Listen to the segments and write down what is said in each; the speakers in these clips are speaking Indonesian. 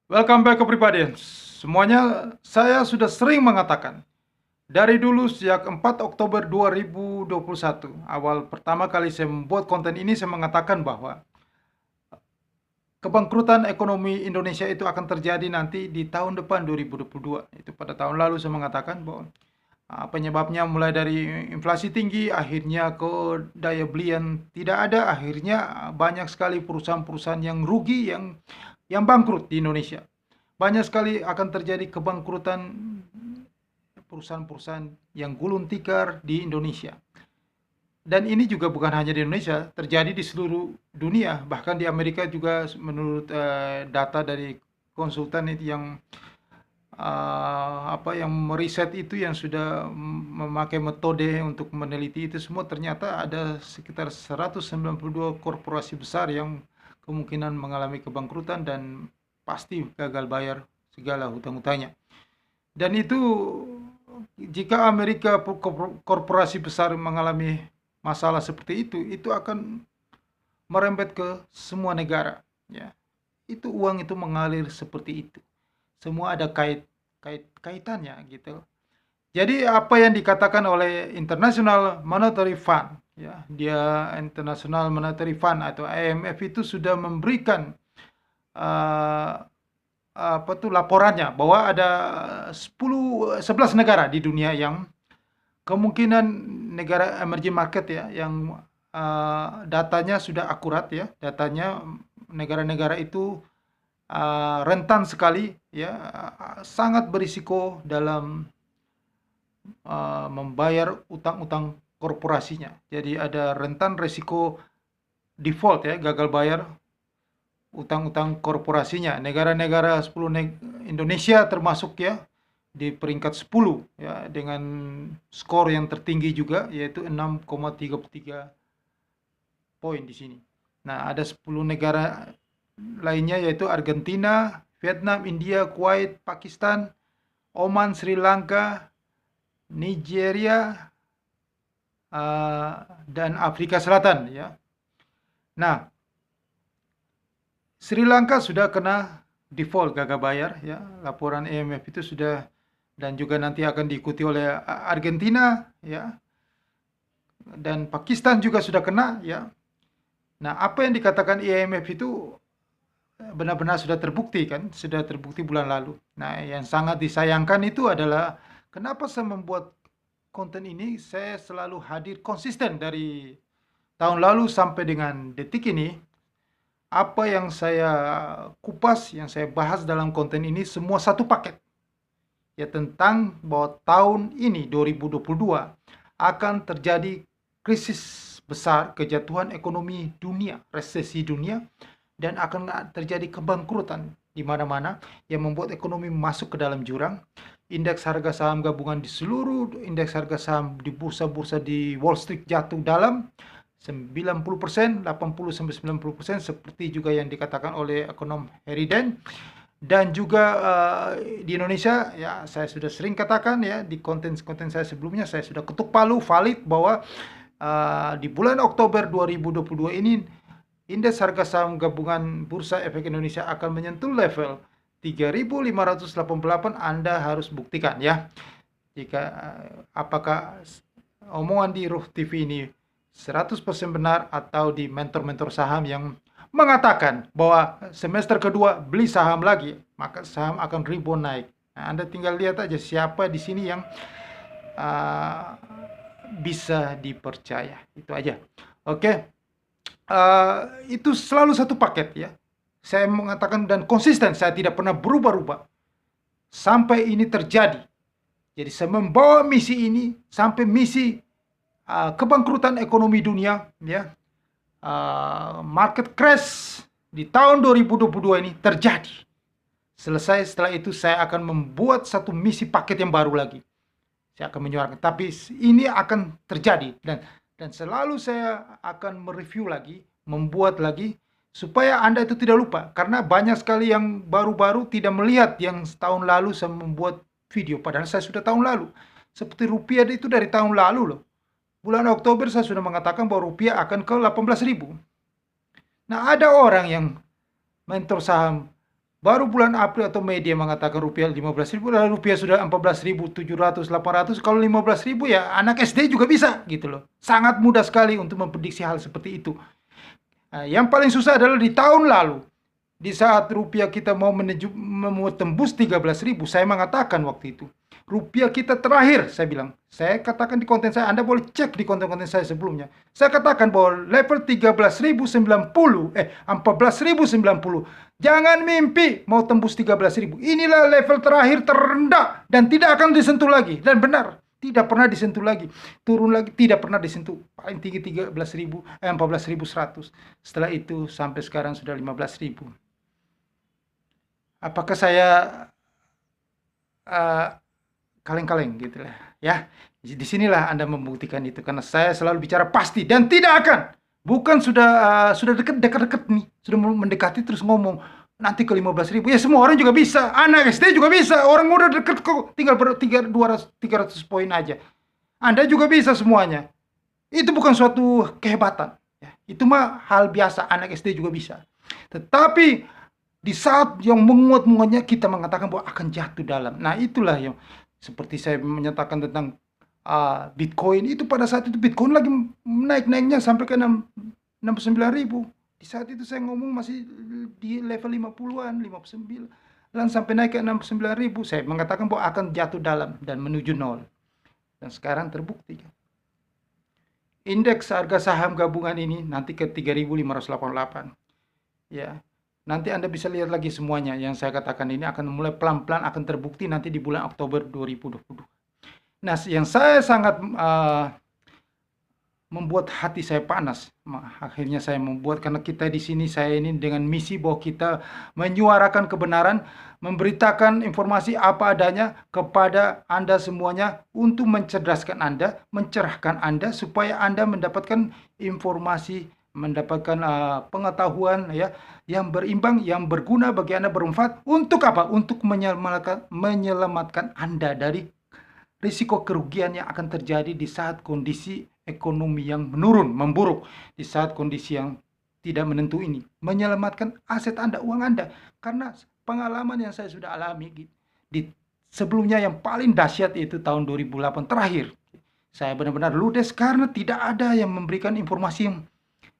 Welcome back everybody. Semuanya, saya sudah sering mengatakan dari dulu sejak 4 Oktober 2021, awal pertama kali saya membuat konten ini, saya mengatakan bahwa kebangkrutan ekonomi Indonesia itu akan terjadi nanti di tahun depan 2022. Itu pada tahun lalu saya mengatakan bahwa penyebabnya mulai dari inflasi tinggi, akhirnya ke daya beli yang tidak ada, akhirnya banyak sekali perusahaan-perusahaan yang rugi, yang bangkrut di Indonesia. Banyak sekali akan terjadi kebangkrutan perusahaan-perusahaan yang gulung tikar di Indonesia. Dan ini juga bukan hanya di Indonesia, terjadi di seluruh dunia. Bahkan di Amerika juga menurut data dari konsultan itu yang meriset itu, yang sudah memakai metode untuk meneliti itu semua, ternyata ada sekitar 192 korporasi besar yang kemungkinan mengalami kebangkrutan dan pasti gagal bayar segala hutang-hutangnya. Dan itu, jika Amerika korporasi besar mengalami masalah seperti itu akan merembet ke semua negara. Ya, itu uang itu mengalir seperti itu. Semua ada kaitannya gitu. Jadi apa yang dikatakan oleh International Monetary Fund, ya, dia International Monetary Fund atau IMF itu sudah memberikan uh, laporannya bahwa ada 11 negara di dunia yang kemungkinan negara emerging market, ya, yang datanya sudah akurat, ya, datanya negara-negara itu rentan sekali, ya, sangat berisiko dalam membayar utang-utang korporasinya. Jadi ada rentan risiko default, ya, gagal bayar utang-utang korporasinya. Negara-negara 10 Indonesia termasuk, ya, di peringkat 10, ya, dengan skor yang tertinggi juga, yaitu 6,33 poin di sini. Nah, ada 10 negara lainnya, yaitu Argentina, Vietnam, India, Kuwait, Pakistan, Oman, Sri Lanka, Nigeria, dan Afrika Selatan, ya. Nah, Sri Lanka sudah kena default gagal bayar, ya. Laporan IMF itu sudah, dan juga nanti akan diikuti oleh Argentina, ya. Dan Pakistan juga sudah kena, ya. Nah, apa yang dikatakan IMF itu benar-benar sudah terbukti, kan? Sudah terbukti bulan lalu. Nah, yang sangat disayangkan itu adalah kenapa saya membuat konten ini, saya selalu hadir konsisten dari tahun lalu sampai dengan detik ini. Apa yang saya kupas, yang saya bahas dalam konten ini semua satu paket. Ya, tentang bahwa tahun ini 2022 akan terjadi krisis besar, kejatuhan ekonomi dunia, resesi dunia, dan akan terjadi kebangkrutan di mana-mana yang membuat ekonomi masuk ke dalam jurang. Indeks harga saham gabungan di seluruh indeks harga saham di bursa-bursa di Wall Street jatuh dalam 90%, 80-90%, seperti juga yang dikatakan oleh ekonom Harry Dent. Dan juga di Indonesia, ya, saya sudah sering katakan, ya, di konten-konten saya sebelumnya, saya sudah ketuk palu valid bahwa di bulan Oktober 2022 ini indeks harga saham gabungan Bursa Efek Indonesia akan menyentuh level 3.588. Anda harus buktikan, ya, jika apakah omongan di Ruh TV ini 100% benar, atau di mentor-mentor saham yang mengatakan bahwa semester kedua beli saham lagi, maka saham akan rebound naik. Nah, Anda tinggal lihat aja siapa di sini yang uh, bisa dipercaya. Itu aja. Oke. Itu selalu satu paket, ya. Saya mengatakan dan konsisten, saya tidak pernah berubah-ubah sampai ini terjadi. Jadi saya membawa misi ini sampai misi kebangkrutan ekonomi dunia, ya. Market crash di tahun 2022 ini terjadi. Selesai, setelah itu saya akan membuat satu misi paket yang baru lagi. Saya akan menyuarakan, tapi ini akan terjadi, dan selalu saya akan mereview lagi, membuat lagi supaya Anda itu tidak lupa, karena banyak sekali yang baru-baru tidak melihat yang tahun lalu saya membuat video, padahal saya sudah tahun lalu. Seperti rupiah itu dari tahun lalu loh. Bulan Oktober saya sudah mengatakan bahwa rupiah akan ke 18.000. Nah, ada orang yang mentor saham Baru bulan April atau Mei dia mengatakan rupiah 15.000, lalu rupiah sudah 14.700, 800. Kalau 15.000 ya anak SD juga bisa gitu loh. Sangat mudah sekali untuk memprediksi hal seperti itu. Nah, yang paling susah adalah di tahun lalu. Di saat rupiah kita mau tembus 13.000, saya mengatakan waktu itu, rupiah kita terakhir, saya bilang, saya katakan di konten saya, Anda boleh cek di konten-konten saya sebelumnya. Saya katakan bahwa level 13.090, 14.090. Jangan mimpi mau tembus 13.000. Inilah level terakhir terendah dan tidak akan disentuh lagi. Dan benar, tidak pernah disentuh lagi. Turun lagi, tidak pernah disentuh. Paling tinggi 14.100. Setelah itu sampai sekarang sudah 15.000. Apakah saya kaleng-kaleng gitu lah ya. Di sinilah Anda membuktikan itu, karena saya selalu bicara pasti dan tidak akan. Bukan sudah dekat-dekat nih, sudah mendekati terus ngomong nanti ke 15.000. Ya semua orang juga bisa, anak SD juga bisa, orang muda dekat kok, tinggal 300 poin aja. Anda juga bisa semuanya. Itu bukan suatu kehebatan ya. Itu mah hal biasa, anak SD juga bisa. Tetapi di saat yang menguat-menguatnya kita mengatakan bahwa akan jatuh dalam. Nah itulah yang seperti saya menyatakan tentang Bitcoin itu. Pada saat itu Bitcoin lagi naik-naiknya sampai ke 69.000. Di saat itu saya ngomong masih di level 50-an, 59. Dan sampai naik ke 69.000. Saya mengatakan bahwa akan jatuh dalam dan menuju nol. Dan sekarang terbukti. Indeks harga saham gabungan ini nanti ke 3.588. Ya. Nanti Anda bisa lihat lagi semuanya yang saya katakan ini akan mulai pelan-pelan akan terbukti nanti di bulan Oktober 2022. Nah, yang saya sangat membuat hati saya panas, akhirnya saya membuat, karena kita di sini, saya ini dengan misi bahwa kita menyuarakan kebenaran, memberitakan informasi apa adanya kepada Anda semuanya untuk mencerdaskan Anda, mencerahkan Anda supaya Anda mendapatkan informasi, mendapatkan pengetahuan ya yang berimbang, yang berguna bagi Anda, bermanfaat. Untuk apa? Untuk menyelamatkan Anda dari risiko kerugian yang akan terjadi di saat kondisi ekonomi yang menurun, memburuk, di saat kondisi yang tidak menentu ini. Menyelamatkan aset Anda, uang Anda. Karena pengalaman yang saya sudah alami di sebelumnya yang paling dahsyat itu tahun 2008 terakhir. Saya benar-benar ludes karena tidak ada yang memberikan informasi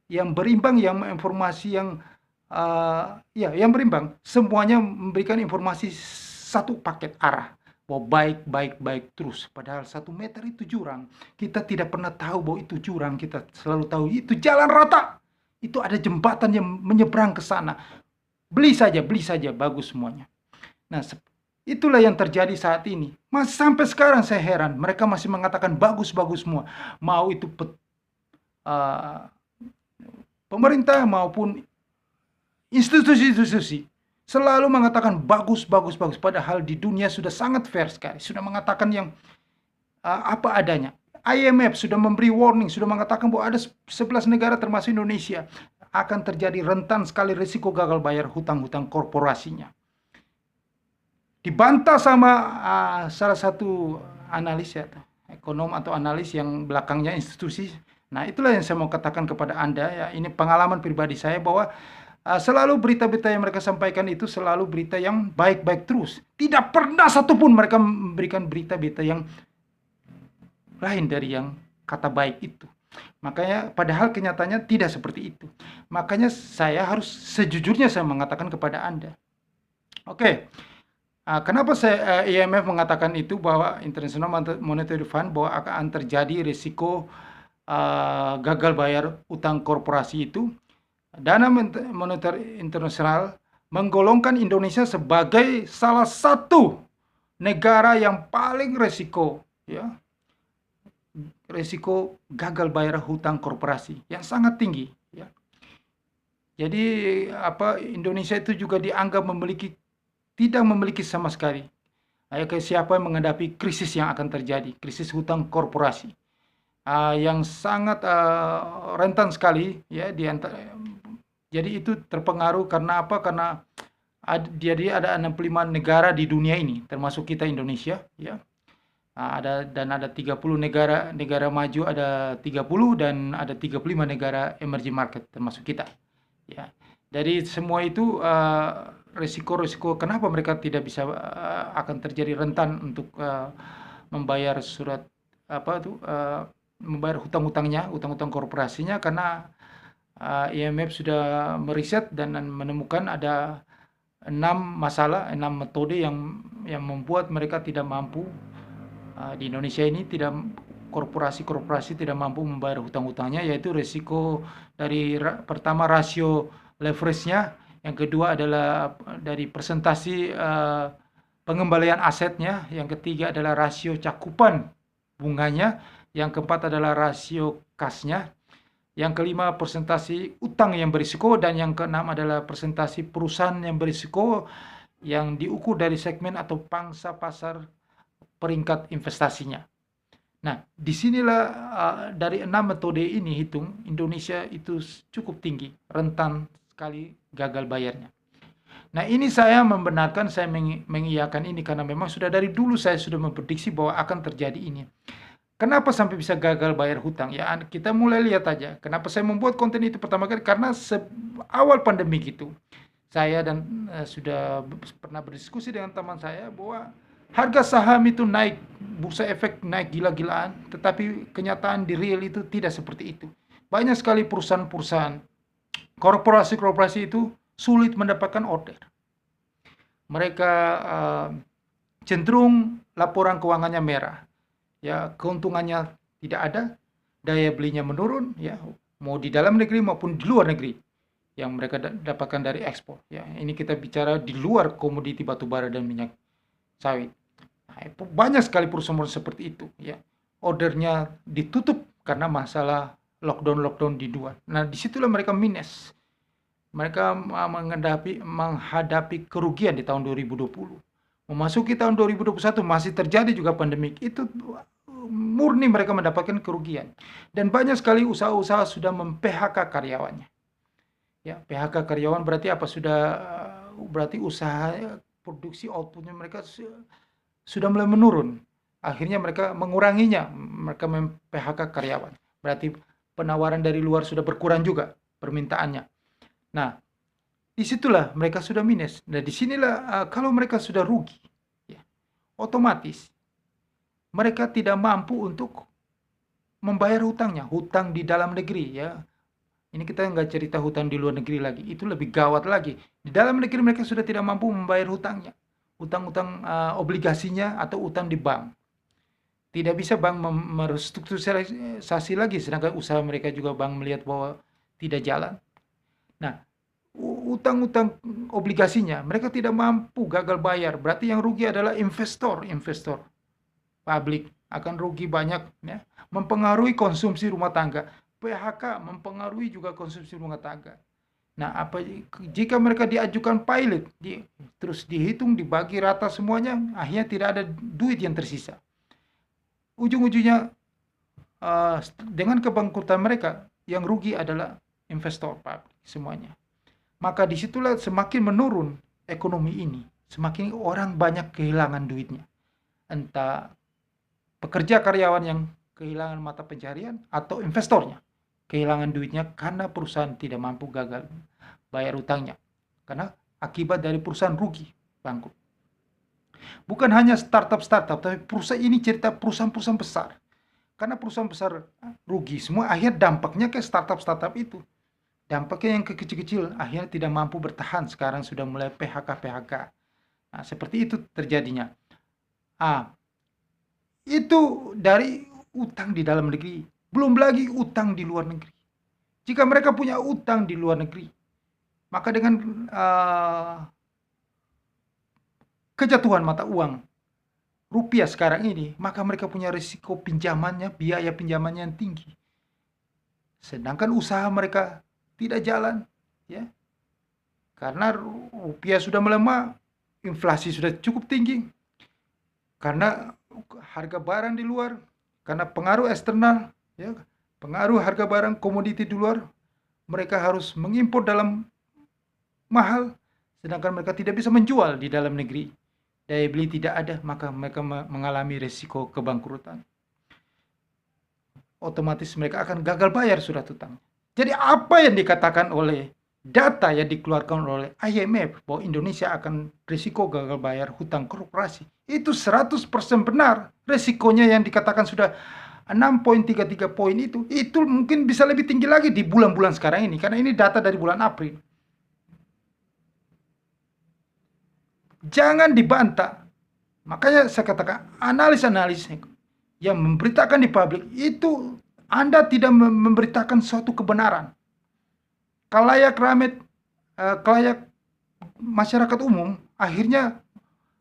yang berimbang, yang informasi yang yang berimbang. Semuanya memberikan informasi satu paket arah. Baik terus. Padahal 1 meter itu jurang. Kita tidak pernah tahu bahwa itu jurang. Kita selalu tahu itu jalan rata. Itu ada jembatan yang menyeberang ke sana. Beli saja, bagus semuanya. Nah, itulah yang terjadi saat ini. Masih sampai sekarang saya heran. Mereka masih mengatakan bagus semua. Mau itu pemerintah maupun institusi selalu mengatakan bagus. Padahal di dunia sudah sangat fair sekali. Sudah mengatakan yang apa adanya. IMF sudah memberi warning, sudah mengatakan bahwa ada 11 negara termasuk Indonesia akan terjadi rentan sekali risiko gagal bayar hutang-hutang korporasinya. Dibantah sama salah satu analis ya, ekonom atau analis yang belakangnya institusi. Nah itulah yang saya mau katakan kepada Anda ya. Ini pengalaman pribadi saya bahwa selalu berita-berita yang mereka sampaikan itu selalu berita yang baik-baik terus. Tidak pernah satupun mereka memberikan berita-berita yang lain dari yang kata baik itu. Makanya padahal kenyataannya tidak seperti itu. Makanya saya harus sejujurnya saya mengatakan kepada Anda. Oke. Kenapa IMF mengatakan itu, bahwa International Monetary Fund, bahwa akan terjadi risiko gagal bayar utang korporasi itu? Dana Moneter Internasional menggolongkan Indonesia sebagai salah satu negara yang paling risiko gagal bayar hutang korporasi yang sangat tinggi ya. Jadi Indonesia itu juga dianggap tidak memiliki sama sekali siapa yang menghadapi krisis yang akan terjadi, krisis hutang korporasi yang sangat rentan sekali ya di antara. Jadi itu terpengaruh karena apa? Karena jadi ada 65 negara di dunia ini, termasuk kita Indonesia, ya. Ada 30 negara maju, ada 30, dan ada 35 negara emerging market termasuk kita. Ya. Dari semua itu resiko-resiko kenapa mereka tidak bisa akan terjadi rentan untuk membayar membayar hutang-hutangnya, hutang-hutang korporasinya karena IMF sudah meriset dan menemukan ada 6 metode yang membuat mereka tidak mampu di Indonesia ini korporasi-korporasi tidak mampu membayar hutang-hutangnya, yaitu resiko dari pertama rasio leverage-nya, yang kedua adalah dari presentasi pengembalian asetnya, yang ketiga adalah rasio cakupan bunganya, yang keempat adalah rasio kasnya, yang kelima presentasi utang yang berisiko, dan yang keenam adalah presentasi perusahaan yang berisiko yang diukur dari segmen atau pangsa pasar peringkat investasinya. Nah, disinilah dari 6 metode ini hitung, Indonesia itu cukup tinggi, rentan sekali gagal bayarnya. Nah, ini saya membenarkan, saya mengiyakan ini karena memang sudah dari dulu saya sudah memprediksi bahwa akan terjadi ini. Kenapa sampai bisa gagal bayar hutang? Ya, kita mulai lihat aja. Kenapa saya membuat konten itu pertama kali? Karena awal pandemi gitu, saya dan sudah pernah berdiskusi dengan teman saya bahwa harga saham itu naik, bursa efek naik gila-gilaan, tetapi kenyataan di real itu tidak seperti itu. Banyak sekali perusahaan-perusahaan, korporasi-korporasi itu sulit mendapatkan order. Mereka cenderung laporan keuangannya merah. Ya, keuntungannya tidak ada, daya belinya menurun, ya, mau di dalam negeri maupun di luar negeri yang mereka dapatkan dari ekspor. Ya, ini kita bicara di luar komoditi batubara dan minyak sawit. Nah, banyak sekali perusahaan-perusahaan seperti itu. Ya, ordernya ditutup karena masalah lockdown di luar. Nah, disitulah mereka minus. Mereka menghadapi kerugian di tahun 2020. Memasuki tahun 2021 masih terjadi juga pandemik. Itu murni mereka mendapatkan kerugian. Dan banyak sekali usaha-usaha sudah mem-PHK karyawannya. Ya, PHK karyawan berarti apa? Berarti usaha produksi outputnya mereka sudah mulai menurun. Akhirnya mereka menguranginya, mereka mem-PHK karyawan. Berarti penawaran dari luar sudah berkurang juga permintaannya. Nah, disitulah mereka sudah minus. Nah, disinilah kalau mereka sudah rugi, ya, otomatis mereka tidak mampu untuk membayar hutangnya, hutang di dalam negeri, ya. Ini kita nggak cerita hutang di luar negeri lagi, itu lebih gawat lagi. Di dalam negeri mereka sudah tidak mampu membayar hutangnya, hutang-hutang obligasinya atau hutang di bank. Tidak bisa bank merestrukturisasi lagi, sedangkan usaha mereka juga bank melihat bahwa tidak jalan. Nah, utang-utang obligasinya mereka tidak mampu, gagal bayar. Berarti yang rugi adalah investor publik akan rugi banyak, ya. Mempengaruhi konsumsi rumah tangga. PHK mempengaruhi juga konsumsi rumah tangga. Nah, jika mereka diajukan pilot, terus dihitung, dibagi rata semuanya, akhirnya tidak ada duit yang tersisa. Ujung-ujungnya dengan kebangkrutan mereka, yang rugi adalah investor publik semuanya. Maka disitulah semakin menurun ekonomi ini, semakin orang banyak kehilangan duitnya. Entah pekerja karyawan yang kehilangan mata pencarian atau investornya kehilangan duitnya karena perusahaan tidak mampu, gagal bayar utangnya. Karena akibat dari perusahaan rugi, bangkrut. Bukan hanya startup, tapi perusahaan ini cerita perusahaan-perusahaan besar. Karena perusahaan besar rugi semua, akhirnya dampaknya ke startup itu. Dampaknya yang kecil-kecil akhirnya tidak mampu bertahan, sekarang sudah mulai PHK. Nah, seperti itu terjadinya. Itu dari utang di dalam negeri, belum lagi utang di luar negeri. Jika mereka punya utang di luar negeri, maka dengan kejatuhan mata uang rupiah sekarang ini, maka mereka punya risiko pinjamannya, biaya pinjamannya yang tinggi. Sedangkan usaha mereka tidak jalan, ya. Karena rupiah sudah melemah, inflasi sudah cukup tinggi. Karena harga barang di luar, karena pengaruh eksternal, ya, pengaruh harga barang komoditi di luar, mereka harus mengimpor dalam mahal, sedangkan mereka tidak bisa menjual di dalam negeri. Daya beli tidak ada, maka mereka mengalami risiko kebangkrutan. Otomatis mereka akan gagal bayar surat utang. Jadi apa yang dikatakan oleh data yang dikeluarkan oleh IMF bahwa Indonesia akan risiko gagal bayar hutang korporasi itu 100% benar. Risikonya yang dikatakan sudah 6,33 poin itu mungkin bisa lebih tinggi lagi di bulan-bulan sekarang ini karena ini data dari bulan April. Jangan dibantah. Makanya saya katakan analis-analis yang memberitakan di publik itu Anda tidak memberitakan suatu kebenaran. Kalayak ramet, kalayak masyarakat umum akhirnya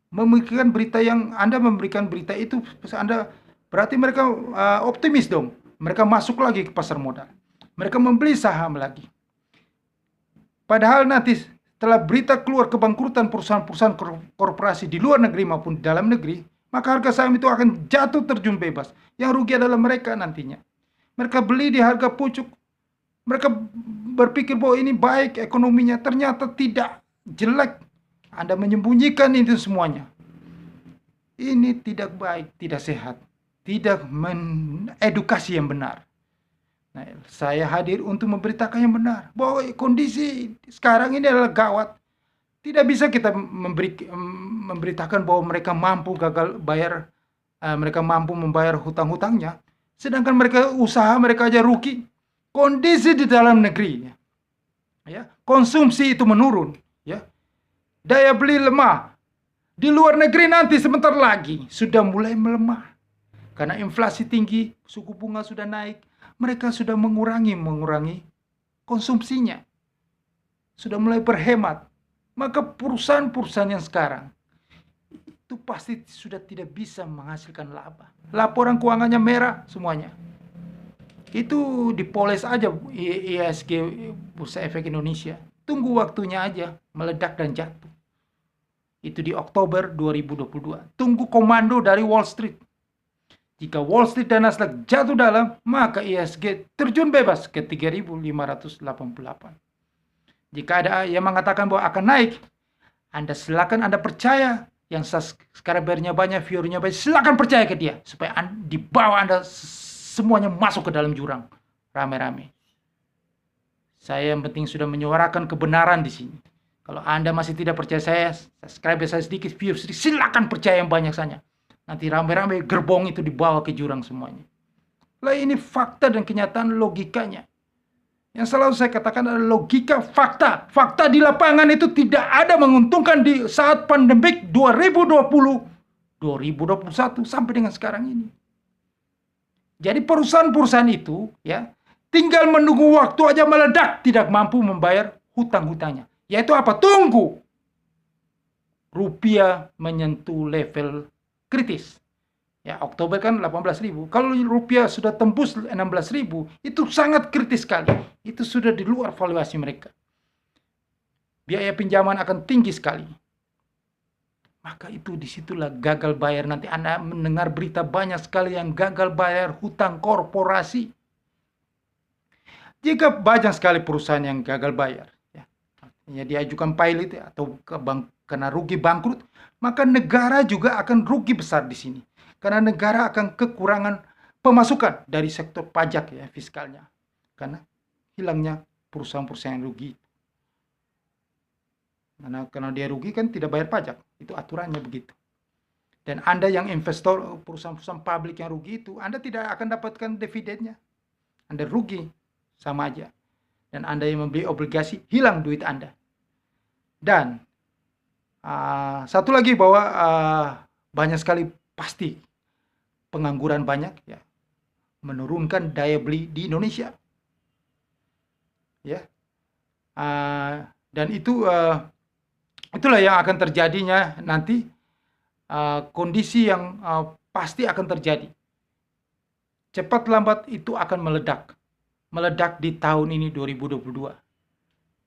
memikirkan berita yang Anda memberikan berita itu, Anda berarti mereka optimis dong. Mereka masuk lagi ke pasar modal. Mereka membeli saham lagi. Padahal nanti setelah berita keluar kebangkrutan perusahaan-perusahaan korporasi di luar negeri maupun di dalam negeri, maka harga saham itu akan jatuh terjun bebas. Yang rugi adalah mereka nantinya. Mereka beli di harga pucuk. Mereka berpikir bahwa ini baik ekonominya, ternyata tidak, jelek. Anda menyembunyikan itu semuanya. Ini tidak baik, tidak sehat, tidak mengedukasi yang benar. Nah, saya hadir untuk memberitakan yang benar bahwa kondisi sekarang ini adalah gawat. Tidak bisa kita memberitakan bahwa mereka mampu gagal bayar, mereka mampu membayar hutang-hutangnya, sedangkan mereka usaha mereka aja rugi. Kondisi di dalam negeri, ya, konsumsi itu menurun, ya, daya beli lemah. Di luar negeri nanti sebentar lagi sudah mulai melemah karena inflasi tinggi, suku bunga sudah naik, mereka sudah mengurangi konsumsinya, sudah mulai berhemat. Maka perusahaan-perusahaan yang sekarang itu pasti sudah tidak bisa menghasilkan laba. Laporan keuangannya merah semuanya. Itu dipoles aja IHSG Bursa Efek Indonesia. Tunggu waktunya aja meledak dan jatuh. Itu di Oktober 2022. Tunggu komando dari Wall Street. Jika Wall Street dan Nasdaq jatuh dalam, maka IHSG terjun bebas ke 3.588. Jika ada yang mengatakan bahwa akan naik, Anda silakan Anda percaya. Yang subscribernya banyak, viewernya banyak, silakan percaya ke dia. Supaya di bawah Anda semuanya masuk ke dalam jurang rame-rame. Saya yang penting sudah menyuarakan kebenaran di sini. Kalau Anda masih tidak percaya saya, subscriber saya sedikit, viewer sedikit, silakan percaya yang banyak saja. Nanti rame-rame gerbong itu dibawa ke jurang semuanya. Lah ini fakta dan kenyataan logikanya. Yang selalu saya katakan adalah logika fakta. Fakta di lapangan itu tidak ada menguntungkan di saat pandemik 2020, 2021 sampai dengan sekarang ini. Jadi perusahaan-perusahaan itu, ya, tinggal menunggu waktu aja meledak, tidak mampu membayar hutang-hutangnya. Yaitu apa? Tunggu rupiah menyentuh level kritis. Ya, Oktober kan 18.000. Kalau rupiah sudah tembus 16.000, itu sangat kritis sekali. Itu sudah di luar valuasi mereka. Biaya pinjaman akan tinggi sekali. Maka itu disitulah gagal bayar. Nanti Anda mendengar berita banyak sekali yang gagal bayar hutang korporasi. Jika banyak sekali perusahaan yang gagal bayar, ya diajukan pilot atau karena rugi bangkrut, maka negara juga akan rugi besar di sini. Karena negara akan kekurangan pemasukan dari sektor pajak, ya, fiskalnya. Karena hilangnya perusahaan-perusahaan yang rugi. Karena dia rugi kan tidak bayar pajak. Itu aturannya begitu. Dan Anda yang investor, perusahaan-perusahaan publik yang rugi itu, Anda tidak akan dapatkan dividennya. Anda rugi, sama aja. Dan Anda yang membeli obligasi, hilang duit Anda. Dan satu lagi bahwa banyak sekali pasti pengangguran banyak, ya, menurunkan daya beli di Indonesia. Ya. Dan itulah yang akan terjadinya nanti, kondisi yang pasti akan terjadi. Cepat lambat itu akan meledak. Meledak di tahun ini 2022.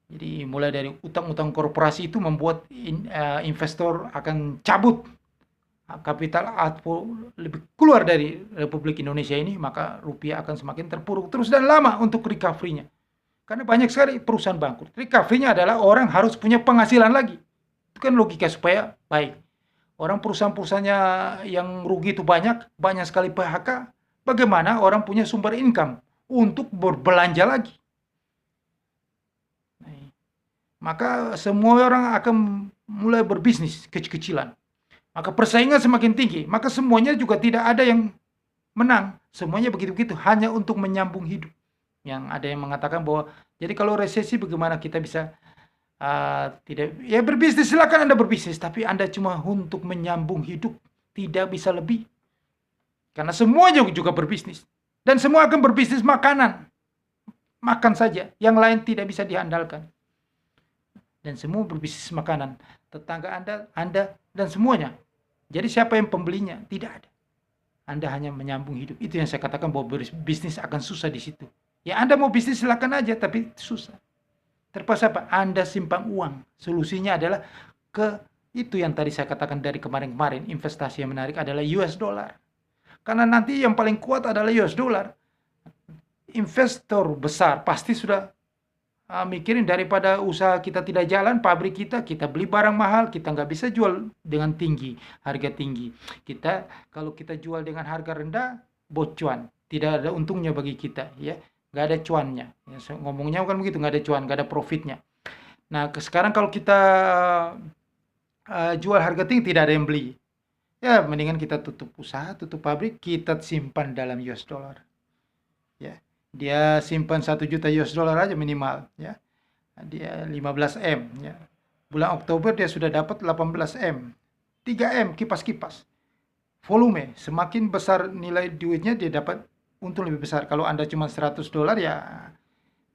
Jadi mulai dari utang-utang korporasi itu membuat investor akan cabut kapital atau lebih keluar dari Republik Indonesia ini, maka rupiah akan semakin terpuruk terus dan lama untuk recovery-nya. Karena banyak sekali perusahaan bangkrut. Recovery-nya adalah orang harus punya penghasilan lagi. Itu kan logika supaya baik. Orang perusahaan-perusahaannya yang rugi itu banyak sekali PHK. Bagaimana orang punya sumber income untuk berbelanja lagi? maka semua orang akan mulai berbisnis kecil-kecilan. Maka persaingan semakin tinggi, maka semuanya juga tidak ada yang menang. Semuanya begitu-begitu, hanya untuk menyambung hidup. Yang ada yang mengatakan bahwa, jadi kalau resesi bagaimana kita bisa tidak, ya berbisnis, silakan Anda berbisnis, tapi Anda cuma untuk menyambung hidup, tidak bisa lebih. Karena semuanya juga berbisnis. Dan semua akan berbisnis makanan. Makan saja, yang lain tidak bisa diandalkan. Dan semua berbisnis makanan. Tetangga Anda, dan semuanya. Jadi siapa yang pembelinya? Tidak ada. Anda hanya menyambung hidup. Itu yang saya katakan bahwa bisnis akan susah di situ. Ya Anda mau bisnis silakan aja, tapi susah. Terpaksa apa? Anda simpan uang. Solusinya adalah itu yang tadi saya katakan dari kemarin-kemarin. Investasi yang menarik adalah US dollar. Karena nanti yang paling kuat adalah US dollar. Investor besar pasti sudah mikirin daripada usaha kita tidak jalan, pabrik kita beli barang mahal, kita nggak bisa jual dengan harga tinggi. Kalau kita jual dengan harga rendah, bocuan, tidak ada untungnya bagi kita, ya, nggak ada cuannya. Ya, ngomongnya bukan begitu, nggak ada cuan, nggak ada profitnya. Nah, sekarang kalau kita jual harga tinggi, tidak ada yang beli. Ya, mendingan kita tutup usaha, tutup pabrik, kita simpan dalam US dollar. Ya, dia simpan 1 juta US dollar aja minimal, ya. Dia 15 M, ya. Bulan Oktober dia sudah dapat 18 M. 3 M kipas-kipas. Volume, semakin besar nilai duitnya dia dapat untung lebih besar. Kalau Anda cuma 100 dolar ya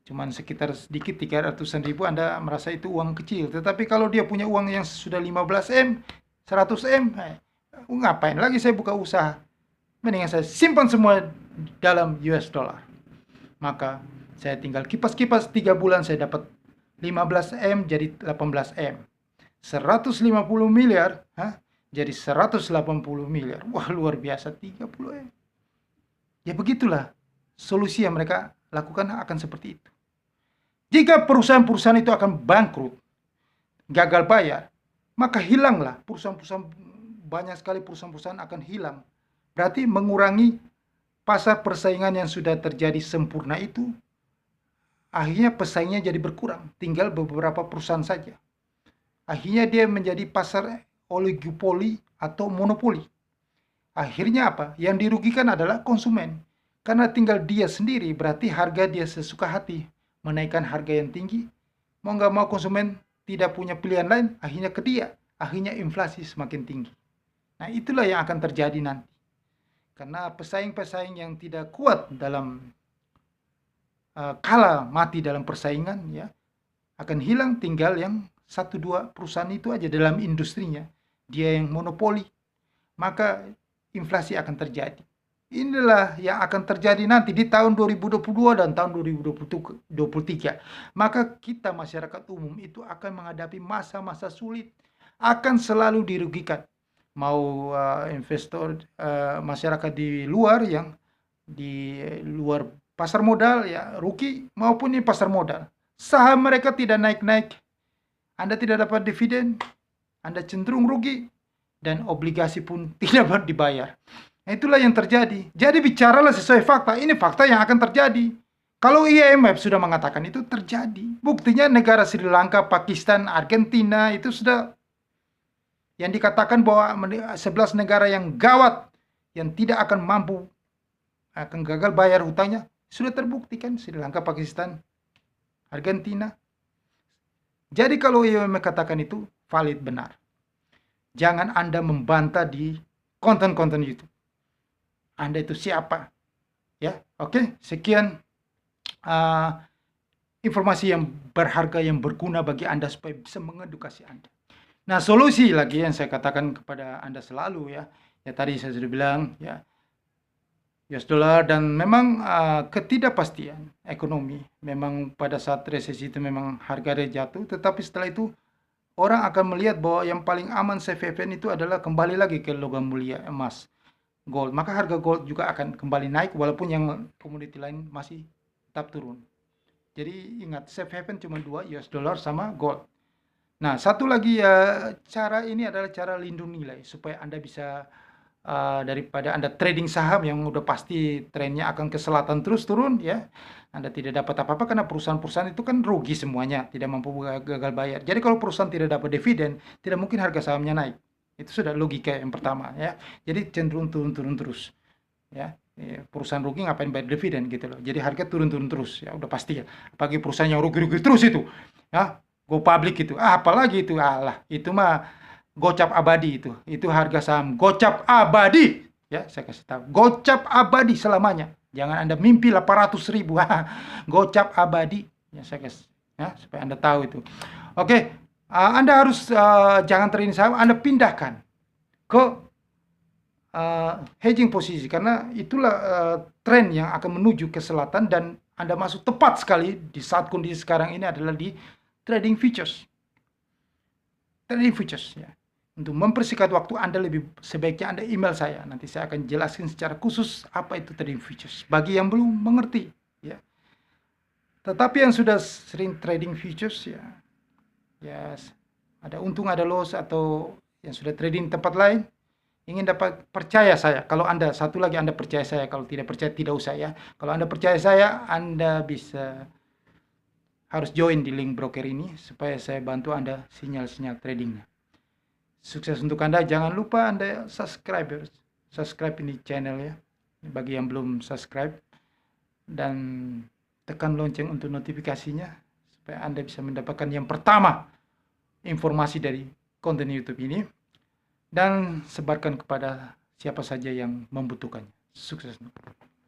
cuman sekitar sedikit 300-an ribu, Anda merasa itu uang kecil. Tetapi kalau dia punya uang yang sudah 15 M, 100 M, ngapain lagi saya buka usaha? Mendingan saya simpan semua dalam US dollar. Maka saya tinggal kipas-kipas 3 bulan saya dapat 15 M jadi 18 M. 150 miliar jadi 180 miliar. Wah, luar biasa, 30 M. Ya begitulah solusi yang mereka lakukan akan seperti itu. Jika perusahaan-perusahaan itu akan bangkrut, gagal bayar, maka hilanglah perusahaan-perusahaan, banyak sekali perusahaan-perusahaan akan hilang. Berarti mengurangi pasar persaingan yang sudah terjadi sempurna itu, akhirnya pesaingnya jadi berkurang, tinggal beberapa perusahaan saja. Akhirnya dia menjadi pasar oligopoli atau monopoli. Akhirnya apa? Yang dirugikan adalah konsumen. Karena tinggal dia sendiri, berarti harga dia sesuka hati. Menaikkan harga yang tinggi, mau nggak mau konsumen tidak punya pilihan lain, akhirnya ke dia. Akhirnya inflasi semakin tinggi. Nah, itulah yang akan terjadi nanti. Karena pesaing-pesaing yang tidak kuat dalam kalah mati dalam persaingan, ya, akan hilang, tinggal yang 1-2 perusahaan itu aja dalam industrinya. Dia yang monopoli. Maka inflasi akan terjadi. Inilah yang akan terjadi nanti di tahun 2022 dan tahun 2023. Maka kita masyarakat umum itu akan menghadapi masa-masa sulit, akan selalu dirugikan. Mau investor masyarakat di luar yang di luar pasar modal ya rugi, maupun di pasar modal. Saham mereka tidak naik-naik, Anda tidak dapat dividen, Anda cenderung rugi, dan obligasi pun tidak dibayar. Nah, itulah yang terjadi. Jadi bicaralah sesuai fakta. Ini fakta yang akan terjadi. Kalau IMF sudah mengatakan itu terjadi. Buktinya negara Sri Lanka, Pakistan, Argentina itu sudah yang dikatakan bahwa 11 negara yang gawat, yang tidak akan mampu, akan gagal bayar hutangnya, sudah terbuktikan. Sri Lanka, Pakistan, Argentina. Jadi kalau IMF katakan itu valid, benar. Jangan Anda membantah di konten-konten YouTube. Anda itu siapa? Ya, oke. Sekian informasi yang berharga, yang berguna bagi Anda supaya bisa mengedukasi Anda. Nah, solusi lagi yang saya katakan kepada Anda selalu, ya. Ya tadi saya sudah bilang, ya, US dollar, dan memang ketidakpastian ekonomi. Memang pada saat resesi itu memang harga dia jatuh, tetapi setelah itu orang akan melihat bahwa yang paling aman safe haven itu adalah kembali lagi ke logam mulia, emas, gold. Maka harga gold juga akan kembali naik walaupun yang komoditi lain masih tetap turun. Jadi ingat, safe haven cuma 2, US dollar sama gold. Nah, satu lagi cara ini adalah cara lindung nilai supaya Anda bisa daripada Anda trading saham yang udah pasti trennya akan ke selatan terus turun ya. Anda tidak dapat apa-apa karena perusahaan-perusahaan itu kan rugi semuanya, tidak mampu gagal bayar. Jadi kalau perusahaan tidak dapat dividen, tidak mungkin harga sahamnya naik. Itu sudah logika yang pertama ya. Jadi cenderung turun-turun terus ya. Perusahaan rugi ngapain bayar dividen gitu loh. Jadi harga turun-turun terus ya udah pasti ya. Apalagi perusahaan yang rugi-rugi terus itu. Ya, go public itu. Apalagi itu alah, itu mah gocap abadi itu. Itu harga saham gocap abadi. Ya, saya kasih tahu. Gocap abadi selamanya. Jangan Anda mimpi 800.000. Gocap abadi. Ya, saya kasih ya supaya Anda tahu itu. Oke, Anda harus jangan trading saham, Anda pindahkan ke hedging posisi karena itulah tren yang akan menuju ke selatan dan Anda masuk tepat sekali di saat kondisi sekarang ini adalah di trading futures. Trading futures ya. Untuk mempersingkat waktu Anda sebaiknya Anda email saya. Nanti saya akan jelaskan secara khusus apa itu trading futures bagi yang belum mengerti ya. Tetapi yang sudah sering trading futures ya ada untung ada loss atau yang sudah trading tempat lain ingin dapat percaya saya. Kalau Anda satu lagi Anda percaya saya, kalau tidak percaya tidak usah ya. Kalau Anda percaya saya, Anda bisa harus join di link broker ini supaya saya bantu Anda sinyal-sinyal tradingnya. Sukses untuk Anda. Jangan lupa Anda subscribe ini channel ya. Bagi yang belum subscribe dan tekan lonceng untuk notifikasinya supaya Anda bisa mendapatkan yang pertama informasi dari konten YouTube ini. Dan sebarkan kepada siapa saja yang membutuhkannya. Sukses.